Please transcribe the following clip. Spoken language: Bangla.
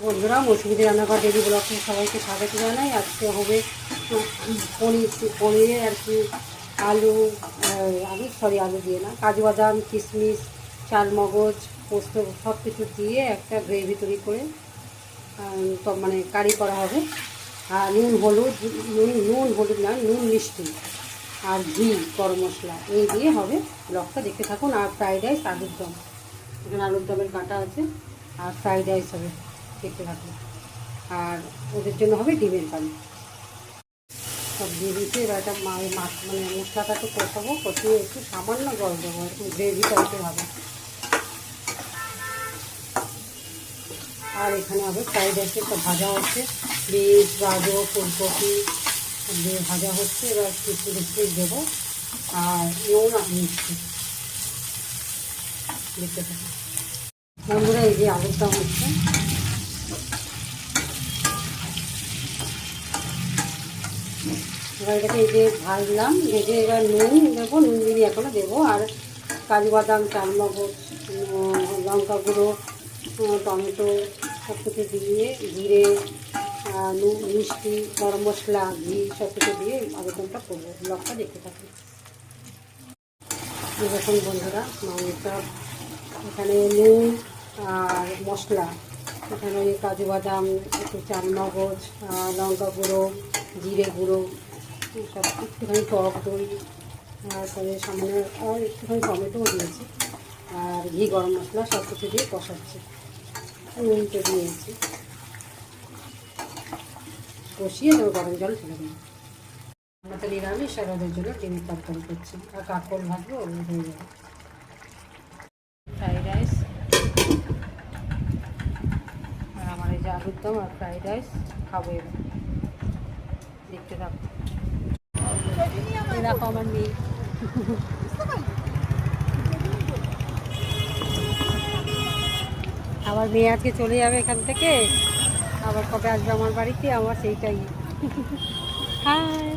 বন্ধুরা, মৌসুমীদের রান্নাঘর ডেলি ব্লগে সবাইকে স্বাগত জানাই। আজকে হবে পনিরে আর কি আলু দিয়ে না, কাজু বাদাম, কিশমিশ, চালমগজ, পোস্ত সব কিছু দিয়ে একটা গ্রেভি তৈরি করে মানে কারি করা হবে। আর নুন হলুদ না, নুন মিষ্টি আর ঘি, গরম মশলা এই দিয়ে হবে। ব্লগটা দেখতে থাকুন। আর ফ্রাইড রাইস, আলুর দম, এখানে আলুর দমের কাঁটা আছে। আর ফ্রাইড রাইস হবে, দেখতে থাকুন। আর ওদের জন্য হবে ডিমের কারি। সব দিয়ে দিয়েছি। এবার একটা মানে মশলাটা একটু কষাবো, কষিয়ে একটু সামান্য জল দেবো, একটু গ্রেভি টাইপের হবে। আর এখানে হবে ফ্রাইড রাইসের সব ভাজা হচ্ছে, বিনস, গাজর, ফুলকপি দিয়ে ভাজা হচ্ছে। এবার কিছু দেবো আর নুন আর মিষ্টি, দেখতে থাকুন বন্ধুরা। এই যে আলুর দম হচ্ছে, এবার এটাকে এই যে ভাজলাম, ভেজে এবার নুন দেবো, নুন দিয়ে এখনও দেবো। আর কাজু বাদাম, চালমগজ, লঙ্কা গুঁড়ো, টমেটো সব কিছু দিয়ে, জিরে, নুন, মিষ্টি, গরম মশলা, ঘি সব কিছু দিয়ে আলুদমটা করবো। ব্লগটা দেখতে থাকি। দেখুন বন্ধুরা, মাংসটা এখানে নুন আর মশলা, এখানে ওই কাজু বাদাম, একটু চালমগজ, লঙ্কা গুঁড়ো, জিরে গুঁড়ো, সব একটুখানি টক দই, তারপরে সামনে আর একটুখানি টমেটোও দিয়েছি। আর ঘি, গরম মশলা সব কিছু দিয়ে কষাচ্ছি, নুনটা দিয়েছি। কষিয়ে দেবো, গরম জল ফেলে দেবো। আমরা তো নিরামিষ, আর ওদের জন্য ডিমের তরকারি করছি। আর কাঁকড় ভাজবো, ওগুলো হয়ে যাবে। ফ্রাইড রাইস, আর আমার এই যে আলুর দম আর ফ্রাইড রাইস খাবো এবার, দেখতে থাকো। দেখো আমার মেয়ে, আমার মেয়ে আজকে চলে যাবে এখান থেকে, আবার কবে আসবে আমার বাড়িতে, আমার সেইটাই। হ্যাঁ।